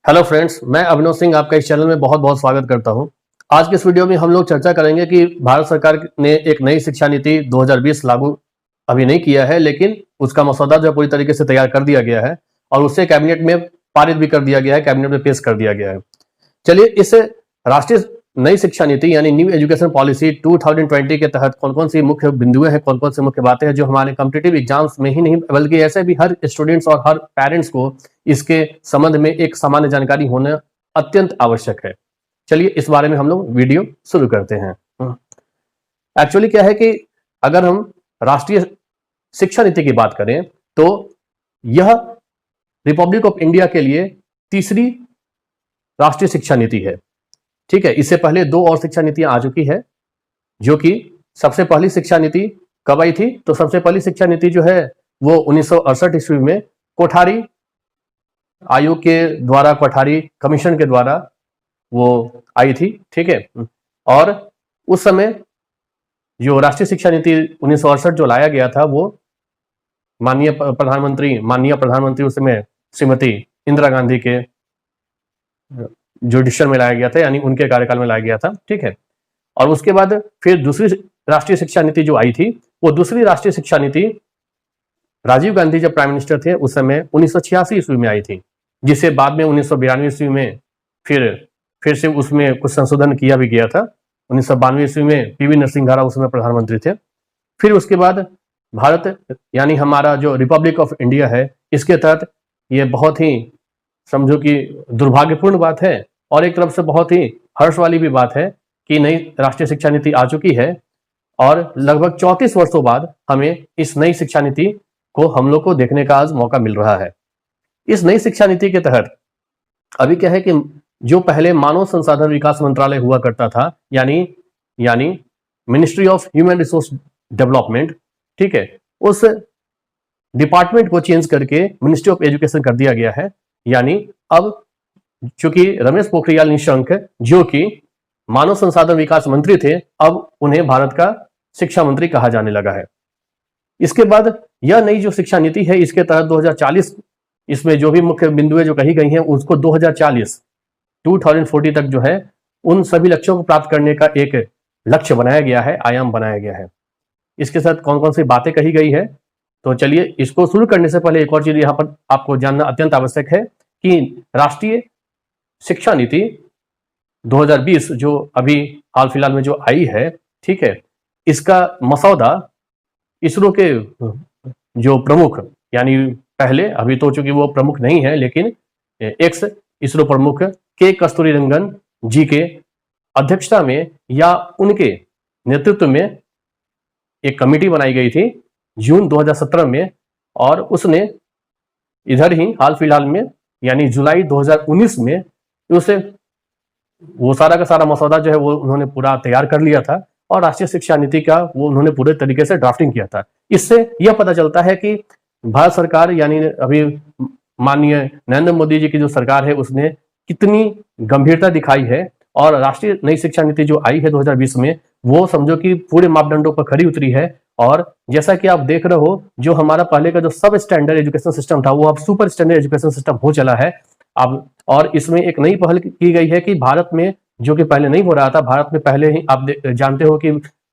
Hello friends, मैं अभिनव सिंह आपका इस चैनल में बहुत बहुत स्वागत करता हूं। आज के इस वीडियो में हम लोग चर्चा करेंगे कि भारत सरकार ने एक नई शिक्षा नीति 2020 लागू अभी नहीं किया है, लेकिन उसका मसौदा जो पूरी तरीके से तैयार कर दिया गया है और उसे कैबिनेट में पारित भी कर दिया गया है, कैबिनेट में पेश कर दिया गया है। चलिए, इस राष्ट्रीय नई शिक्षा नीति यानी न्यू एजुकेशन पॉलिसी 2020 के तहत कौन कौन सी मुख्य बिंदुएं हैं, कौन कौन सी मुख्य बातें हैं जो हमारे कॉम्पिटिटिव एग्जाम्स में ही नहीं बल्कि ऐसे भी हर स्टूडेंट्स और हर पेरेंट्स को इसके संबंध में एक सामान्य जानकारी होना अत्यंत आवश्यक है। चलिए, इस बारे में हम लोग वीडियो शुरू करते हैं। एक्चुअली क्या है कि अगर हम राष्ट्रीय शिक्षा नीति की बात करें तो यह रिपब्लिक ऑफ इंडिया के लिए तीसरी राष्ट्रीय शिक्षा नीति है। ठीक है, इससे पहले दो और शिक्षा नीतियां आ चुकी है, जो कि सबसे पहली शिक्षा नीति कब आई थी? तो सबसे पहली शिक्षा नीति जो है वो 1968 ईस्वी में कोठारी आयोग के द्वारा, कोठारी कमीशन के द्वारा वो आई थी। ठीक है, और उस समय जो राष्ट्रीय शिक्षा नीति 1968 जो लाया गया था वो माननीय प्रधानमंत्री उस समय श्रीमती इंदिरा गांधी के जुडिशल में लाया गया था, यानी उनके कार्यकाल में लाया गया था। ठीक है, और उसके बाद फिर दूसरी राष्ट्रीय शिक्षा नीति जो आई थी, वो दूसरी राष्ट्रीय शिक्षा नीति राजीव गांधी जब प्राइम मिनिस्टर थे उस समय 1986 ईस्वी में आई थी, जिसे बाद में 1992 ईस्वी में फिर से उसमें कुछ संशोधन किया भी गया था। 1992 ईस्वी में पीवी नरसिंह उसमें प्रधानमंत्री थे। फिर उसके बाद भारत यानी हमारा जो रिपब्लिक ऑफ इंडिया है, इसके तहत ये बहुत ही समझो कि दुर्भाग्यपूर्ण बात है और एक तरफ से बहुत ही हर्ष वाली भी बात है कि नई राष्ट्रीय शिक्षा नीति आ चुकी है और लगभग 34 वर्षों बाद हमें इस नई शिक्षा नीति को हम लोग को देखने का आज मौका मिल रहा है। इस नई शिक्षा नीति के तहत अभी क्या है कि जो पहले मानव संसाधन विकास मंत्रालय हुआ करता था, यानी ministry of human resource development, ठीक है, उस डिपार्टमेंट को चेंज करके मिनिस्ट्री ऑफ एजुकेशन कर दिया गया है। यानी अब चूंकि रमेश पोखरियाल निशंक जो कि मानव संसाधन विकास मंत्री थे, अब उन्हें भारत का शिक्षा मंत्री कहा जाने लगा है। इसके बाद यह नई जो शिक्षा नीति है, इसके तहत 2040 इसमें जो भी मुख्य बिंदुएं जो कही गई हैं उसको 2040 तक जो है उन सभी लक्ष्यों को प्राप्त करने का एक लक्ष्य बनाया गया है, आयाम बनाया गया है। इसके साथ कौन कौन सी बातें कही गई है, तो चलिए इसको शुरू करने से पहले एक और चीज यहाँ पर आपको जानना अत्यंत आवश्यक है कि राष्ट्रीय शिक्षा नीति 2020 जो अभी हाल फिलहाल में जो आई है, ठीक है, इसका मसौदा इसरो के जो प्रमुख, यानी पहले, अभी तो चूंकि वो प्रमुख नहीं है, लेकिन एक्स इसरो प्रमुख के कस्तूरीरंगन जी के अध्यक्षता में या उनके नेतृत्व में एक कमेटी बनाई गई थी जून 2017 में, और उसने इधर ही हाल फिलहाल में यानी जुलाई 2019 में उसे वो सारा का सारा मसौदा जो है वो उन्होंने पूरा तैयार कर लिया था और राष्ट्रीय शिक्षा नीति का वो उन्होंने पूरे तरीके से ड्राफ्टिंग किया था। इससे यह पता चलता है कि भारत सरकार यानी अभी माननीय नरेंद्र मोदी जी की जो सरकार है उसने कितनी गंभीरता दिखाई है और राष्ट्रीय नई शिक्षा नीति जो आई है 2020 में वो समझो कि पूरे मापदंडों पर खरी उतरी है। और जैसा कि आप देख रहे हो, जो हमारा पहले का जो सब स्टैंडर्ड एजुकेशन सिस्टम था वो अब सुपर स्टैंडर्ड एजुकेशन सिस्टम हो चला है अब। और इसमें एक नई पहल की गई है कि भारत में, जो कि पहले नहीं हो रहा था, भारत में पहले ही आप जानते हो कि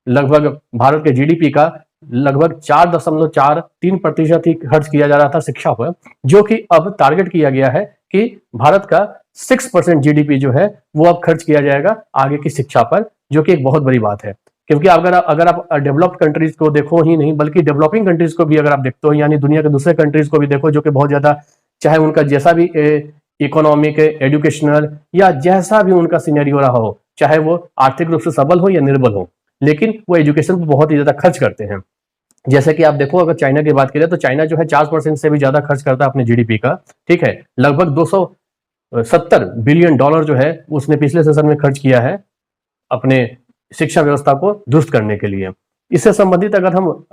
लगभग भारत के जीडीपी का लगभग 4.43% ही खर्च किया जा रहा था शिक्षा पर, जो कि अब टारगेट किया गया है कि भारत का 6% जीडीपी जो है वो अब खर्च किया जाएगा आगे की शिक्षा पर, जो कि एक बहुत बड़ी बात है। क्योंकि अगर आप डेवलप्ड कंट्रीज को देखो ही नहीं बल्कि डेवलपिंग कंट्रीज को भी अगर आप देखते हो, यानी दुनिया के दूसरे कंट्रीज को भी देखो, जो कि बहुत ज्यादा, चाहे उनका जैसा भी इकोनॉमिक, एजुकेशनल या जैसा भी उनका सिनेरियो रहा हो, चाहे वो आर्थिक रूप से सबल हो या निर्बल हो, लेकिन वो एजुकेशन पर बहुत ही ज्यादा खर्च करते हैं। जैसे कि आप देखो, अगर चाइना की बात करें तो चाइना जो है 4% से भी ज्यादा खर्च करता है अपने जीडीपी का। ठीक है, लगभग 270 बिलियन डॉलर जो है उसने पिछले सेशन में खर्च किया है अपने शिक्षा व्यवस्था को दुरुस्त करने के लिए। इससे संबंधित अगर हम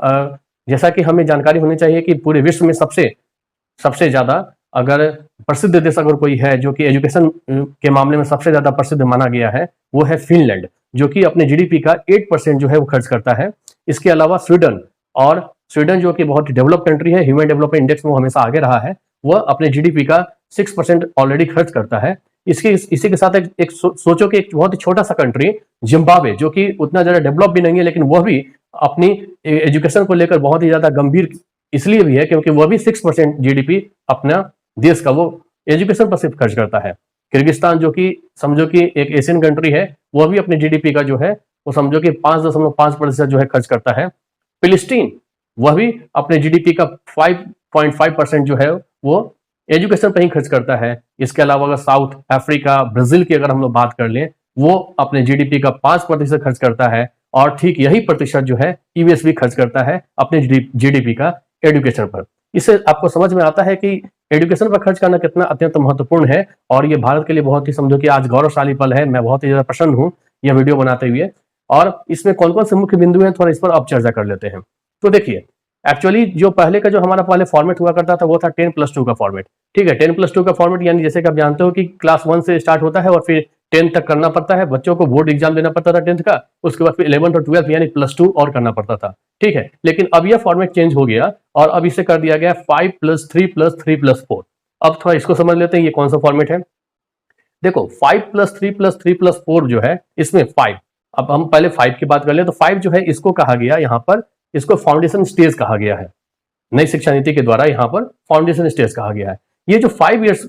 जैसा कि हमें जानकारी होनी चाहिए कि पूरे विश्व में सबसे ज्यादा अगर प्रसिद्ध देश अगर कोई है जो कि एजुकेशन के मामले में सबसे ज्यादा प्रसिद्ध माना गया है, वो है फिनलैंड, जो कि अपने जीडीपी का 8% जो है वो खर्च करता है। इसके अलावा स्वीडन जो कि बहुत डेवलप कंट्री है, ह्यूमन डेवलपमेंट इंडेक्स में वो हमेशा आगे रहा है, वह अपने जीडीपी का 6% ऑलरेडी खर्च करता है। इसी के साथ एक सोचो कि एक बहुत ही छोटा सा कंट्री जिम्बाब्वे, जो कि उतना ज्यादा डेवलप भी नहीं है, लेकिन वह भी अपनी एजुकेशन को लेकर बहुत ही ज्यादा गंभीर इसलिए भी है क्योंकि वह भी 6% जीडीपी अपना देश का वो एजुकेशन पर सिर्फ खर्च करता है। किर्गिस्तान जो कि समझो कि एक एशियन कंट्री है, वह भी अपने जीडीपी का जो है वो समझो कि 5.5% जो है खर्च करता है। फिलिस्तीन वह भी अपने जीडीपी का 5.5% जो है वो एजुकेशन पर ही खर्च करता है। इसके अलावा अगर साउथ अफ्रीका, ब्राजील की अगर हम लोग बात कर लें, वो अपने जीडीपी का 5% खर्च करता है और ठीक यही प्रतिशत जो है यूएस भी खर्च करता है अपने जीडीपी का एजुकेशन पर। इससे आपको समझ में आता है कि एजुकेशन पर खर्च करना कितना अत्यंत महत्वपूर्ण है और ये भारत के लिए बहुत ही समझो कि आज गौरवशाली पल है। मैं बहुत ही ज्यादा प्रसन्न हूं यह वीडियो बनाते हुए। और इसमें कौन कौन से मुख्य बिंदु हैं थोड़ा इस पर अब चर्चा कर लेते हैं। तो देखिए, एक्चुअली जो पहले का जो हमारा पहले फॉर्मेट हुआ करता था वो था 10+2 का फॉर्मेट। ठीक है, 10+2 का फॉर्मेट यानी जैसे कि आप जानते हो कि क्लास 1 से स्टार्ट होता है और फिर 10 तक करना पड़ता है। बच्चों को बोर्ड एग्जाम देना पड़ता था 10th का, उसके बाद फिर 11th और 12th यानी +2 और करना पड़ता था। ठीक है, लेकिन अब यह फॉर्मेट चेंज हो गया और अब इसे कर दिया गया 5+3+3+4। अब थोड़ा इसको समझ लेते हैं ये कौन सा फॉर्मेट है। देखो, 5+3+3+4 जो है, इसमें 5, अब हम पहले 5 की बात कर ले तो 5 जो है इसको कहा गया यहाँ पर, इसको फाउंडेशन स्टेज कहा गया है। नई शिक्षा नीति के द्वारा यहाँ पर फाउंडेशन स्टेज कहा गया है। ये जो 5 इयर्स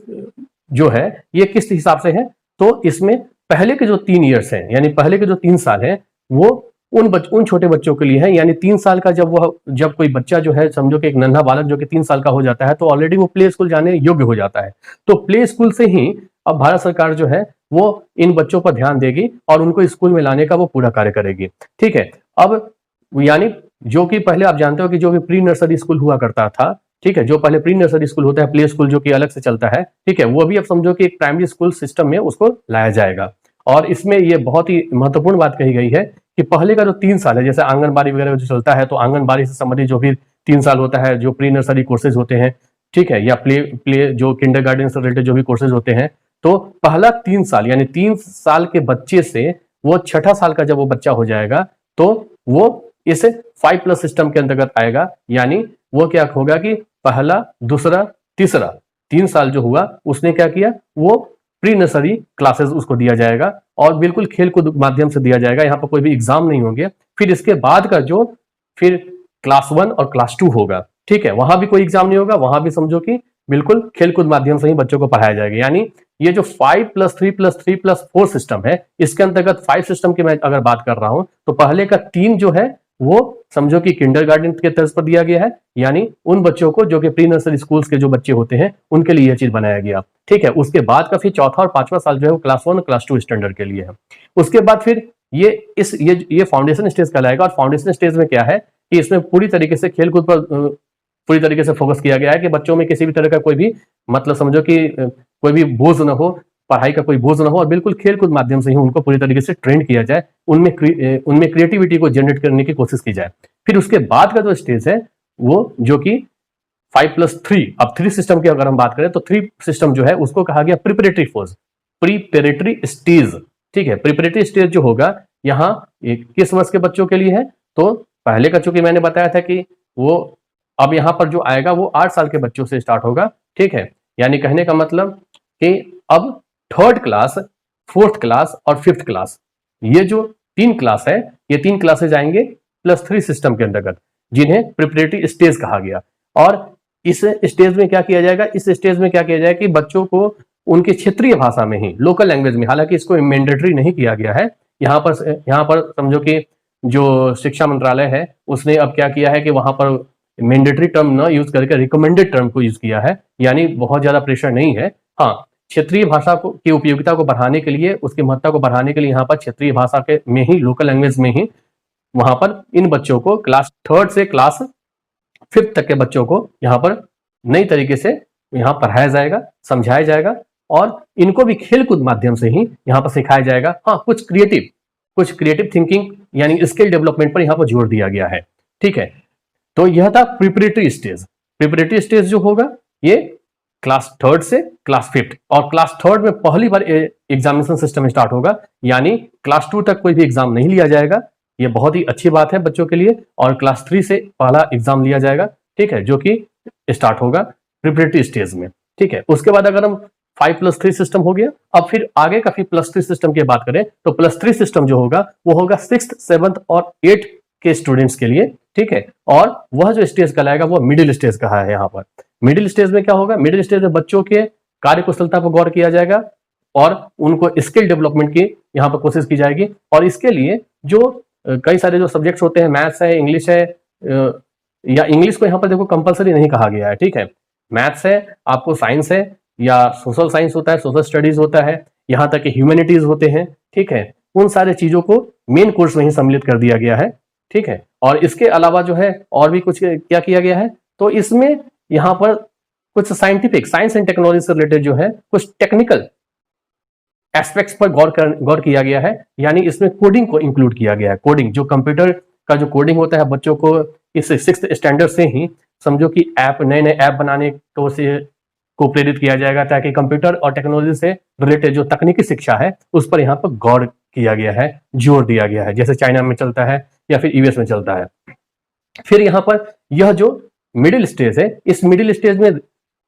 जो है ये किस हिसाब से है, तो इसमें पहले के जो 3 इयर्स हैं यानी पहले के जो 3 साल हैं वो उन छोटे बच्चों के लिए है। यानी 3 साल का जब कोई बच्चा जो है समझो कि एक नन्हा बालक जो कि 3 साल का हो जाता है तो ऑलरेडी वो प्ले स्कूल जाने योग्य हो जाता है। तो प्ले स्कूल से ही अब भारत सरकार जो है वो इन बच्चों पर ध्यान देगी और उनको स्कूल में लाने का वो पूरा कार्य करेगी। ठीक है, अब यानी जो कि पहले आप जानते हो कि जो भी प्री नर्सरी स्कूल हुआ करता था, ठीक है, जो पहले प्री नर्सरी स्कूल होता है, प्ले स्कूल जो कि अलग से चलता है, ठीक है, वो भी अब समझो कि एक प्राइमरी स्कूल सिस्टम में उसको लाया जाएगा। और इसमें ये बहुत ही महत्वपूर्ण बात कही गई है कि पहले का जो 3 साल है, जैसे आंगनबाड़ी वगैरह जो चलता है तो आंगनबाड़ी से संबंधित जो भी 3 साल होता है, जो प्री नर्सरी कोर्सेज होते हैं, ठीक है, या प्ले जो किंडरगार्टन से रिलेटेड जो भी कोर्सेज होते हैं, तो पहला 3 साल यानी 3 साल के बच्चे से वो 6ठा साल का जब वो बच्चा हो जाएगा तो वो इस 5+ सिस्टम के अंतर्गत आएगा। यानी वो क्या होगा कि पहला, दूसरा, तीसरा 3 साल जो हुआ उसने क्या किया, वो प्री नर्सरी क्लासेस उसको दिया जाएगा और बिल्कुल खेल कूद माध्यम से दिया जाएगा। यहाँ पर कोई भी एग्जाम नहीं होंगे। फिर इसके बाद का जो फिर क्लास 1 और क्लास 2 होगा, ठीक है, वहां भी कोई एग्जाम नहीं होगा, वहां भी समझो कि बिल्कुल खेल कूद माध्यम से ही बच्चों को पढ़ाया जाएगा। यानी ये जो 5+3+3+4 सिस्टम है, इसके अंतर्गत 5 सिस्टम की मैं अगर बात कर रहा हूं तो पहले का 3 जो है वो समझो कि किंडरगार्टन के तर्ज पर दिया गया है, यानी उन बच्चों को जो कि प्री नर्सरी स्कूल्स के जो बच्चे होते हैं उनके लिए यह चीज बनाया गया। ठीक है, उसके बाद का फिर 4था और 5वां साल जो है वो क्लास 1 और क्लास 2 स्टैंडर्ड के लिए है। उसके बाद फिर ये फाउंडेशन स्टेज कहलाएगा। और फाउंडेशन स्टेज में क्या है कि इसमें पूरी तरीके से खेलकूद पर पूरी तरीके से फोकस किया गया है कि बच्चों में किसी भी तरह का कोई भी मतलब समझो कि कोई भी बोझ न हो, पढ़ाई का कोई बोझ न हो और बिल्कुल खेलकूद माध्यम से ही उनको पूरी तरीके से ट्रेंड किया जाए, उनमें क्रिएटिविटी को जनरेट करने की कोशिश की जाए। फिर उसके बाद का जो स्टेज है वो जो कि 5+3, अब 3 सिस्टम की अगर हम बात करें तो 3 सिस्टम जो है उसको कहा गया प्रिपरेटरी फोर्स, प्रिपरेटरी स्टेज। ठीक है, प्रिपरेटरी स्टेज जो होगा यहाँ किस वर्ष के बच्चों के लिए है, तो पहले का चूंकि मैंने बताया था कि वो अब यहाँ पर जो आएगा वो 8 साल के बच्चों से स्टार्ट होगा। ठीक है, यानी कहने का मतलब कि अब 3rd क्लास, 4th क्लास और 5th क्लास, ये जो 3 क्लास है, ये 3 क्लासेज आएंगे +3 सिस्टम के अंतर्गत, जिन्हें प्रिपरेटरी स्टेज कहा गया। और इस स्टेज में क्या किया जाएगा, इस स्टेज में क्या किया जाएगा कि बच्चों को उनकी क्षेत्रीय भाषा में ही, लोकल लैंग्वेज में, हालांकि इसको मैंडेटरी नहीं किया गया है, यहाँ पर समझो कि जो शिक्षा मंत्रालय है उसने अब क्या किया है कि वहां पर मैंडेटरी टर्म न यूज करके रिकमेंडेड टर्म को यूज किया है। यानी बहुत ज्यादा प्रेशर नहीं है। हाँ, क्षेत्रीय भाषा की उपयोगिता को बढ़ाने के लिए, उसकी महत्ता को बढ़ाने के लिए यहाँ पर क्षेत्रीय भाषा के में ही, लोकल लैंग्वेज में ही वहां पर इन बच्चों को क्लास 3rd से क्लास 5th तक के बच्चों को यहाँ पर नई तरीके से यहाँ पढ़ाया जाएगा, समझाया जाएगा और इनको भी खेलकूद माध्यम से ही यहाँ पर सिखाया जाएगा। हाँ, कुछ क्रिएटिव थिंकिंग यानी स्किल डेवलपमेंट पर यहाँ पर जोर दिया गया है। ठीक है, तो यह था प्रिपरेटरी स्टेज। प्रिपरेटरी स्टेज जो होगा ये क्लास 3rd से क्लास 5th, और क्लास 3rd में पहली बार एग्जामिनेशन सिस्टम स्टार्ट होगा, यानी क्लास 2 तक कोई भी एग्जाम नहीं लिया जाएगा। ये बहुत ही अच्छी बात है बच्चों के लिए। और क्लास 3 से पहला एग्जाम लिया जाएगा, ठीक है, जो कि स्टार्ट होगा प्रिपरेटरी स्टेज में। ठीक है। उसके बाद अगर हम 5+3 सिस्टम हो गया, अब फिर आगे का फिर +3 सिस्टम की बात करें तो +3 सिस्टम जो होगा वो होगा 6th 7th और 8th के स्टूडेंट्स के लिए, ठीक है। और वह जो स्टेज कहलाएगा वो मिडिल स्टेज कहा है। यहाँ पर मिडिल स्टेज में क्या होगा, मिडिल स्टेज में बच्चों के कार्य कुशलता पर गौर किया जाएगा और उनको स्किल डेवलपमेंट की यहाँ पर कोशिश की जाएगी। और इसके लिए जो कई सारे जो सब्जेक्ट्स होते हैं, मैथ्स है, इंग्लिश है, या इंग्लिश को यहाँ पर देखो कंपलसरी नहीं कहा गया है, ठीक है। मैथ्स है, आपको साइंस है, या सोशल साइंस होता है, सोशल स्टडीज होता है, यहाँ तक कि ह्यूमैनिटीज होते हैं, ठीक है। उन सारे चीजों को मेन कोर्स में ही सम्मिलित कर दिया गया है, ठीक है। और इसके अलावा जो है और भी कुछ क्या किया गया है, तो इसमें यहाँ पर कुछ साइंटिफिक, साइंस एंड टेक्नोलॉजी से रिलेटेड जो है कुछ टेक्निकल एस्पेक्ट्स पर गौर किया गया है। यानी इसमें कोडिंग को इंक्लूड किया गया है। कोडिंग, जो कंप्यूटर का जो कोडिंग होता है, बच्चों को इस 6th स्टैंडर्ड से ही समझो कि नए नए ऐप बनाने को प्रेरित किया जाएगा, ताकि कंप्यूटर और टेक्नोलॉजी से रिलेटेड जो तकनीकी शिक्षा है उस पर यहाँ पर गौर किया गया है, जोर दिया गया है, जैसे चाइना में चलता है या फिर यूएस में चलता है। फिर यहाँ पर यह जो मिडिल स्टेज है, इस मिडिल स्टेज में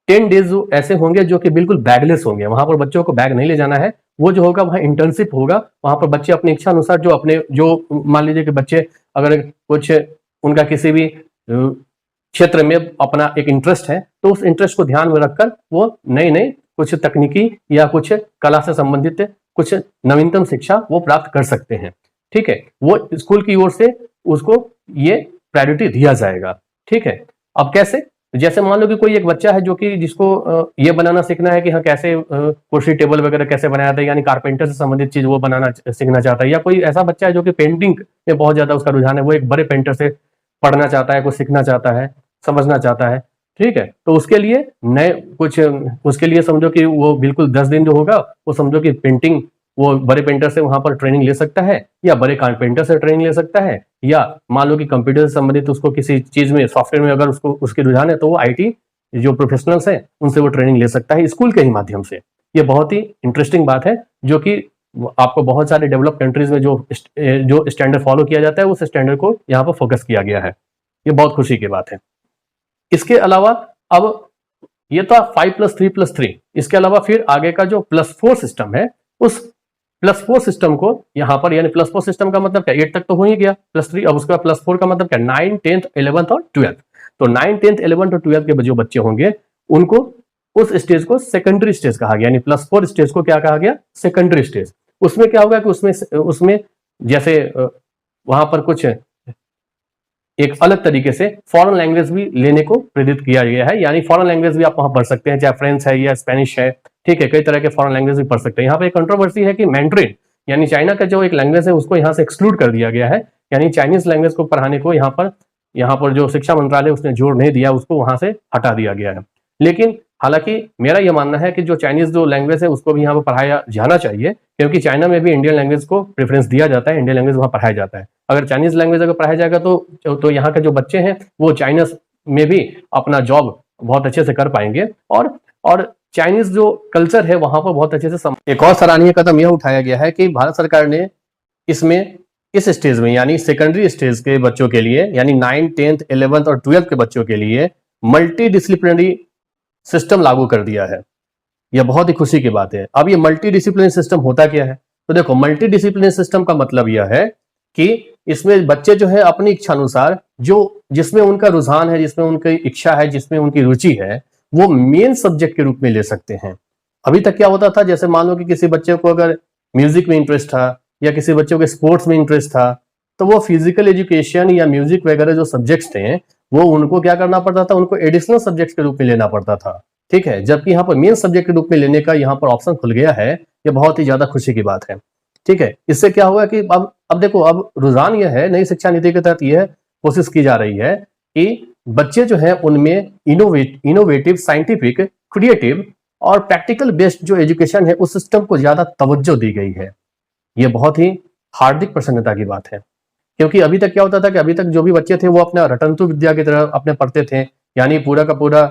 10 डेज ऐसे होंगे जो कि बिल्कुल बैगलेस होंगे। वहां पर बच्चों को बैग नहीं ले जाना है। वो जो होगा वहां इंटर्नशिप होगा। वहां पर बच्चे अपनी इच्छा अनुसार जो मान लीजिए कि बच्चे अगर कुछ उनका किसी भी क्षेत्र में अपना एक इंटरेस्ट है, तो उस इंटरेस्ट को ध्यान में रखकर वो नई नई कुछ तकनीकी या कुछ कला से संबंधित कुछ नवीनतम शिक्षा वो प्राप्त कर सकते हैं, ठीक है। वो स्कूल की ओर से उसको ये प्रायोरिटी दिया जाएगा, ठीक है। अब कैसे, जैसे मान लो कि कोई एक बच्चा है जो कि जिसको ये बनाना सीखना है कि हाँ कैसे कुर्सी टेबल वगैरह कैसे बनाया जाता है, यानी कारपेंटर से संबंधित चीज वो बनाना सीखना चाहता है। या कोई ऐसा बच्चा है जो कि पेंटिंग में बहुत ज्यादा उसका रुझान है, वो एक बड़े पेंटर से पढ़ना चाहता है, कुछ सीखना चाहता है, समझना चाहता है, ठीक है। तो उसके लिए उसके लिए समझो कि वो बिल्कुल 10 दिन जो होगा वो समझो कि पेंटिंग वो बड़े पेंटर से वहां पर ट्रेनिंग ले सकता है, या बड़े कारपेंटर से ट्रेनिंग ले सकता है, या मान लो कि कंप्यूटर से संबंधित उसको किसी चीज में, सॉफ्टवेयर में अगर उसकी रुझान है तो वो आईटी जो प्रोफेशनल्स हैं उनसे वो ट्रेनिंग ले सकता है स्कूल के ही माध्यम से। ये बहुत ही इंटरेस्टिंग बात है, जो कि आपको बहुत सारे डेवलप कंट्रीज में जो स्टैंडर्ड फॉलो किया जाता है उस स्टैंडर्ड को यहाँ पर फोकस किया गया है। ये बहुत खुशी की बात है। इसके अलावा अब ये तो 5+3+3, इसके अलावा फिर आगे का जो +4 सिस्टम है, उस +4 सिस्टम को यहाँ पर, यानी +4 सिस्टम का मतलब क्या, 8 तक तो हो ही गया, +3, अब उसका +4 का मतलब क्या, 9, 10th, 11th और 12th। तो 9, 10th, 11th और 12th के जो बच्चे होंगे उनको उस स्टेज को सेकेंडरी स्टेज कहा गया, यानी +4 स्टेज को क्या कहा गया, सेकेंडरी स्टेज। उसमें क्या होगा कि उसमें जैसे वहां पर कुछ एक अलग तरीके से फॉरेन लैंग्वेज भी लेने को प्रेरित किया गया है, यानी फॉरेन लैंग्वेज भी आप वहां पढ़ सकते हैं, चाहे फ्रेंच है या स्पेनिश है, ठीक है, कई तरह के फॉरेन लैंग्वेज भी पढ़ सकते हैं। यहाँ पे एक कंट्रोवर्सी है कि मैंड्रिन यानी चाइना का जो एक लैंग्वेज है उसको यहाँ से एक्सक्लूड कर दिया गया है, यानी चाइनीज लैंग्वेज को पढ़ाने को यहाँ पर जो शिक्षा मंत्रालय उसने जोर नहीं दिया, उसको वहां से हटा दिया गया है। लेकिन हालांकि मेरा यह मानना है कि जो चाइनीज जो लैंग्वेज है उसको भी यहाँ पर पढ़ाया जाना चाहिए, क्योंकि चाइना में भी इंडियन लैंग्वेज को प्रेफरेंस दिया जाता है, इंडियन लैंग्वेज वहाँ पढ़ाया जाता है। अगर चाइनीज लैंग्वेज अगर पढ़ाया जाएगा तो यहाँ के जो बच्चे हैं वो चाइना में भी अपना जॉब बहुत अच्छे से कर पाएंगे, और चाइनीज जो कल्चर है वहां पर बहुत अच्छे से एक और सराहनीय कदम यह उठाया गया है कि भारत सरकार ने इसमें इस स्टेज में, यानी सेकेंडरी स्टेज के बच्चों के लिए, यानी 9, 10th, 11th और 12th के बच्चों के लिए मल्टी डिसिप्लिनरी सिस्टम लागू कर दिया है। यह बहुत ही खुशी की बात है। अब ये मल्टी डिसिप्लिनरी सिस्टम होता क्या है, तो देखो मल्टी डिसिप्लिनरी सिस्टम का मतलब यह है कि इसमें बच्चे जो है अपनी इच्छा अनुसार जिसमें उनका रुझान है, जिसमें उनकी इच्छा है, जिसमें उनकी रुचि है, वो मेन सब्जेक्ट के रूप में ले सकते हैं। अभी तक क्या होता था, जैसे मान लो कि किसी बच्चे को अगर म्यूजिक में इंटरेस्ट था या किसी बच्चे को स्पोर्ट्स में इंटरेस्ट था, तो वो फिजिकल एजुकेशन या म्यूजिक वगैरह जो सब्जेक्ट्स थे वो उनको क्या करना पड़ता था, उनको एडिशनल सब्जेक्ट के रूप में लेना पड़ता था, ठीक है। जबकि यहाँ पर मेन सब्जेक्ट के रूप में लेने का यहाँ पर ऑप्शन खुल गया है, ये बहुत ही ज्यादा खुशी की बात है, ठीक है। इससे क्या होगा कि अब देखो, अब रुझान यह है, नई शिक्षा नीति के तहत यह कोशिश की जा रही है कि बच्चे जो है उनमें इनोवेटिव, साइंटिफिक, क्रिएटिव और प्रैक्टिकल बेस्ड जो एजुकेशन है उस सिस्टम को ज्यादा तवज्जो दी गई है। ये बहुत ही हार्दिक प्रसन्नता की बात है, क्योंकि अभी तक क्या होता था कि अभी तक जो भी बच्चे थे वो अपना रटंतु विद्या की तरह अपने पढ़ते थे, यानी पूरा का पूरा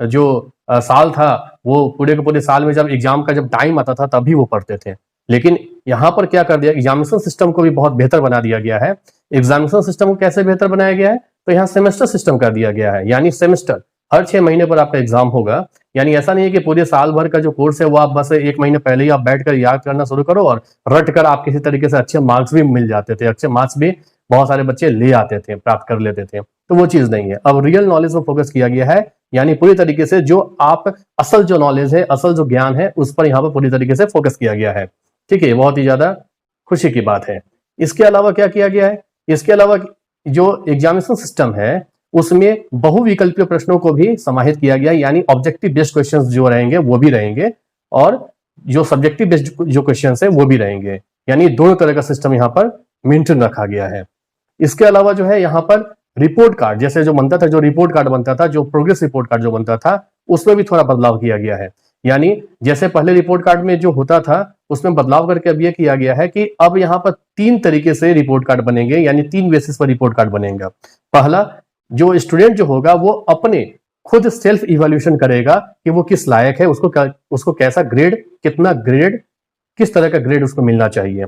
जो साल था वो पूरे के पूरे साल में जब एग्जाम का जब टाइम आता था तभी वो पढ़ते थे। लेकिन यहाँ पर क्या कर दिया, एग्जामिनेशन सिस्टम को भी बहुत बेहतर बना दिया गया है। एग्जामिनेशन सिस्टम को कैसे बेहतर बनाया गया है, तो यहाँ सेमेस्टर सिस्टम कर दिया गया है, यानी सेमेस्टर हर 6 महीने पर आपका एग्जाम होगा, यानी ऐसा नहीं है कि पूरे साल भर का जो कोर्स है वो आप बस 1 महीने पहले ही आप बैठकर याद करना शुरू करो और रट कर आप किसी तरीके से अच्छे मार्क्स भी मिल जाते थे, अच्छे मार्क्स भी बहुत सारे बच्चे ले आते थे, प्राप्त कर लेते थे। तो वो चीज नहीं है, अब रियल नॉलेज में फोकस किया गया है, यानी पूरी तरीके से जो आप असल जो नॉलेज है, असल जो ज्ञान है, उस पर यहाँ पर पूरी तरीके से फोकस किया गया है। ठीक है, बहुत ही ज्यादा खुशी की बात है। इसके अलावा क्या किया गया है, इसके अलावा जो एग्जामिनेशन सिस्टम है उसमें बहुविकल्पीय प्रश्नों को भी समाहित किया गया, यानी ऑब्जेक्टिव बेस्ड क्वेश्चंस जो रहेंगे वो भी रहेंगे और जो सब्जेक्टिव बेस्ड जो क्वेश्चंस है वो भी रहेंगे, यानी दोनों तरह का सिस्टम यहाँ पर मेंटेन रखा गया है। इसके अलावा जो है यहाँ पर रिपोर्ट कार्ड जैसे जो बनता था, जो रिपोर्ट कार्ड बनता था, जो प्रोग्रेस रिपोर्ट कार्ड जो बनता था, उसमें भी थोड़ा बदलाव किया गया है। यानी जैसे पहले रिपोर्ट कार्ड में जो होता था उसमें बदलाव करके अब यह किया गया है कि अब यहाँ पर 3 तरीके से रिपोर्ट कार्ड बनेंगे, यानी 3 बेसिस पर रिपोर्ट कार्ड बनेगा। पहला, जो स्टूडेंट जो होगा वो अपने खुद सेल्फ इवैल्यूएशन करेगा कि वो किस लायक है, उसको कैसा ग्रेड, कितना ग्रेड, किस तरह का ग्रेड उसको मिलना चाहिए।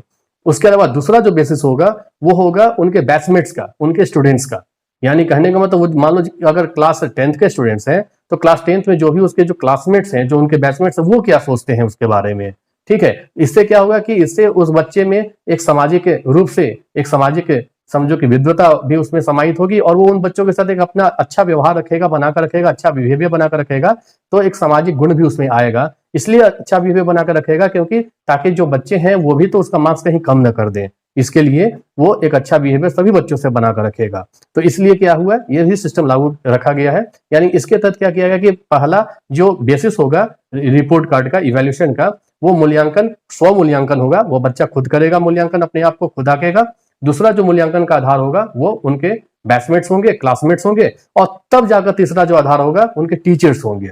उसके अलावा दूसरा जो बेसिस होगा वो होगा उनके बैचमेट्स का, उनके स्टूडेंट्स का। यानी कहने का मतलब मान लो अगर क्लास 10th के स्टूडेंट्स हैं तो क्लास 10th में जो भी उसके जो क्लासमेट्स हैं, जो उनके बैचमेट्स हैं, वो क्या सोचते हैं उसके बारे में। ठीक है, इससे क्या होगा कि इससे उस बच्चे में एक सामाजिक रूप से एक सामाजिक समझो कि विद्वता भी उसमें समाहित होगी और वो उन बच्चों के साथ एक अपना अच्छा व्यवहार रखेगा, बनाकर रखेगा, अच्छा बिहेवियर बनाकर रखेगा, तो एक सामाजिक गुण भी उसमें आएगा। इसलिए अच्छा बिहेवियर बनाकर रखेगा क्योंकि ताकि जो बच्चे हैं वो भी तो उसका मार्क्स कहीं कम न कर दें, इसके लिए वो एक अच्छा बिहेवियर सभी बच्चों से बनाकर रखेगा। तो इसलिए क्या हुआ, ये भी सिस्टम लागू रखा गया है। यानी इसके तहत क्या किया गया कि पहला जो बेसिस होगा रिपोर्ट कार्ड का, इवैल्यूएशन का, वो मूल्यांकन, स्व मूल्यांकन होगा, वो बच्चा खुद करेगा मूल्यांकन, अपने आप को खुद आंकेगा। दूसरा जो मूल्यांकन का आधार होगा वो उनके बैचमेट्स होंगे, क्लासमेट्स होंगे, और तब जाकर तीसरा जो आधार होगा उनके टीचर्स होंगे।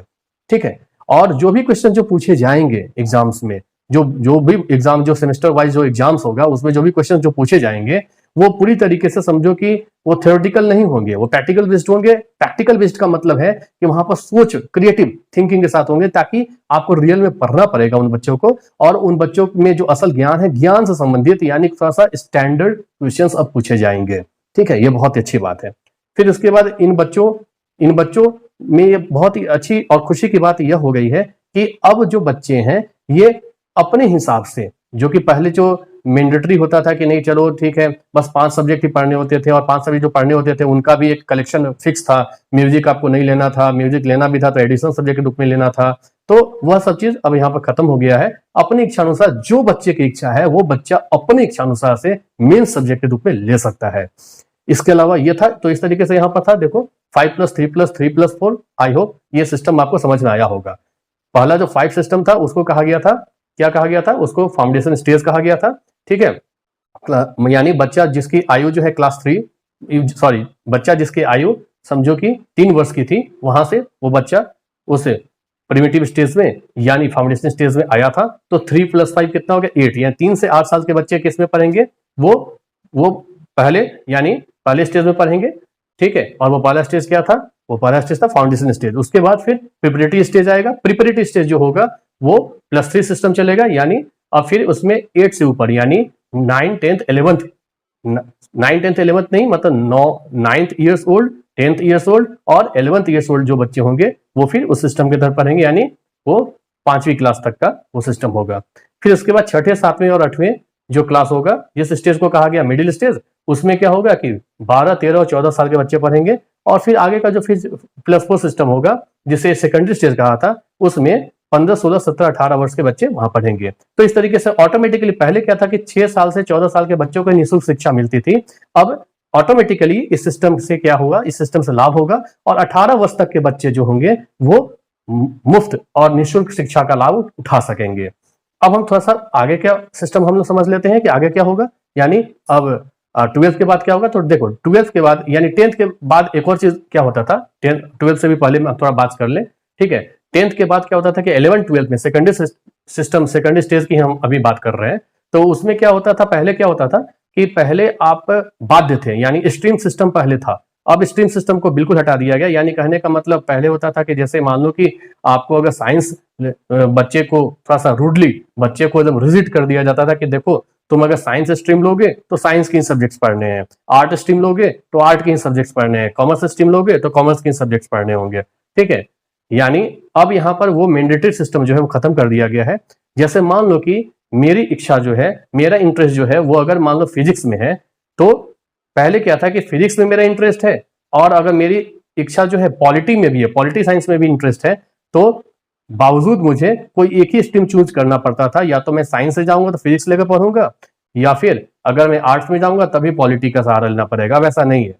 ठीक है, और जो भी क्वेश्चन जो पूछे जाएंगे एग्जाम्स में, जो भी एग्जाम, जो सेमेस्टर वाइज जो एग्जाम्स होगा उसमें जो भी क्वेश्चन जो पूछे जाएंगे वो पूरी तरीके से समझो कि वो थ्योरेटिकल नहीं होंगे, वो प्रैक्टिकल बेस्ड होंगे। प्रैक्टिकल बेस्ड का मतलब है कि वहां पर सोच, क्रिएटिव थिंकिंग के साथ होंगे, ताकि आपको रियल में पढ़ना पड़ेगा उन बच्चों को, और उन बच्चों में जो असल ज्ञान है, ज्ञान से संबंधित यानी थोड़ा सा स्टैंडर्ड क्वेश्चंस अब पूछे जाएंगे। ठीक है, ये बहुत ही अच्छी बात है। फिर उसके बाद इन बच्चों में ये बहुत ही अच्छी और खुशी की बात यह हो गई है कि अब जो बच्चे हैं ये अपने हिसाब से, जो कि पहले जो मैंडेटरी होता था कि नहीं चलो ठीक है बस 5 सब्जेक्ट ही पढ़ने होते थे, और 5 सब्जेक्ट जो पढ़ने होते थे उनका भी एक कलेक्शन फिक्स था, म्यूजिक आपको नहीं लेना था, म्यूजिक लेना भी था तो एडिशनल सब्जेक्ट के रूप में लेना था, तो वह सब चीज अब यहाँ पर खत्म हो गया है। अपनी इच्छा अनुसार जो बच्चे की इच्छा है वो बच्चा अपनी इच्छा अनुसार से मेन सब्जेक्ट के रूप में ले सकता है। इसके अलावा ये था, तो इस तरीके से यहाँ पर था, देखो 5+3+3+4, आई होप ये सिस्टम आपको समझ में आया होगा। पहला जो 5 सिस्टम था उसको कहा गया था, क्या कहा गया था, उसको फाउंडेशन स्टेज कहा गया था। ठीक है, यानी बच्चा जिसकी आयु जो है बच्चा जिसकी आयु समझो कि 3 वर्ष की थी, वहां से वो बच्चा उस प्रिमिटिव स्टेज में यानी फाउंडेशन स्टेज में आया था। तो 3+5 कितना हो गया, 8, यानी 3 से 8 साल के बच्चे किस में पढ़ेंगे, वो पहले यानी पहले स्टेज में पढ़ेंगे। ठीक है, और वो पहला स्टेज क्या था, वो पहला स्टेज था फाउंडेशन स्टेज। उसके बाद फिर प्रिपरेटरी स्टेज आएगा। प्रिपरेटरी स्टेज जो होगा वो +3 सिस्टम चलेगा, यानी अब फिर उसमें 8 से ऊपर यानी 9, 10th, 11th, 9, 10th, 11th नहीं, मतलब 9th years old, 10th years old और 11th ईयर्स ओल्ड जो बच्चे होंगे वो फिर उस सिस्टम के तहत पढ़ेंगे, यानी वो 5वीं क्लास तक का वो सिस्टम होगा। फिर उसके बाद 6ठे, 7वें और 8वें जो क्लास होगा, जिस स्टेज को कहा गया मिडिल स्टेज, उसमें क्या होगा कि 12, 13 और 14 साल के बच्चे पढ़ेंगे। और फिर आगे का जो फिर +4 सिस्टम होगा जिसे सेकेंडरी स्टेज कहा था, उसमें 15, 16, 17, 18 वर्ष के बच्चे वहां पढ़ेंगे। तो इस तरीके से ऑटोमेटिकली पहले क्या था कि 6 साल से 14 साल के बच्चों को निःशुल्क शिक्षा मिलती थी, अब ऑटोमेटिकली इस सिस्टम से क्या होगा, इस सिस्टम से लाभ होगा और 18 वर्ष तक के बच्चे जो होंगे वो मुफ्त और निःशुल्क शिक्षा का लाभ उठा सकेंगे। अब हम थोड़ा सा आगे क्या सिस्टम हम लोग समझ लेते हैं कि आगे क्या होगा, यानी अब 12th के बाद क्या होगा। तो देखो 12th के बाद यानी 10th के बाद एक और चीज क्या होता था, 12th से भी पहले मैं थोड़ा बात कर ले। ठीक है, 10th के बाद क्या होता था कि 11, 12 में सेकेंडरी सिस्टम, सेकेंडरी स्टेज की हम अभी बात कर रहे हैं। तो उसमें क्या होता था, पहले क्या होता था कि पहले आप बाध्य थे, यानी स्ट्रीम सिस्टम पहले था, अब स्ट्रीम सिस्टम को बिल्कुल हटा दिया गया। यानी कहने का मतलब पहले होता था कि जैसे मान लो कि आपको अगर साइंस बच्चे को थोड़ा सा रूडली बच्चे को एकदम रिजिड कर दिया जाता था कि देखो तुम अगर साइंस स्ट्रीम लोगे तो साइंस के सब्जेक्ट्स पढ़ने हैं, आर्ट स्ट्रीम लोगे तो आर्ट के सब्जेक्ट्स पढ़ने हैं, कॉमर्स स्ट्रीम लोगे तो कॉमर्स के सब्जेक्ट्स पढ़ने होंगे। ठीक है, यानी अब यहाँ पर वो मैंडेटरी सिस्टम जो है वो खत्म कर दिया गया है। जैसे मान लो कि मेरी इच्छा जो है, मेरा इंटरेस्ट जो है वो अगर मान लो फिजिक्स में है, तो पहले क्या था कि फिजिक्स में मेरा इंटरेस्ट है और अगर मेरी इच्छा जो है पॉलिटी में भी है, पॉलिटी साइंस में भी इंटरेस्ट है, तो बावजूद मुझे कोई एक ही स्ट्रीम चूज करना पड़ता था। या तो मैं साइंस से जाऊंगा तो फिजिक्स लेकर पढ़ूंगा, या फिर अगर मैं आर्ट्स में जाऊंगा तभी पॉलिटी का सहारा लेना पड़ेगा। वैसा नहीं है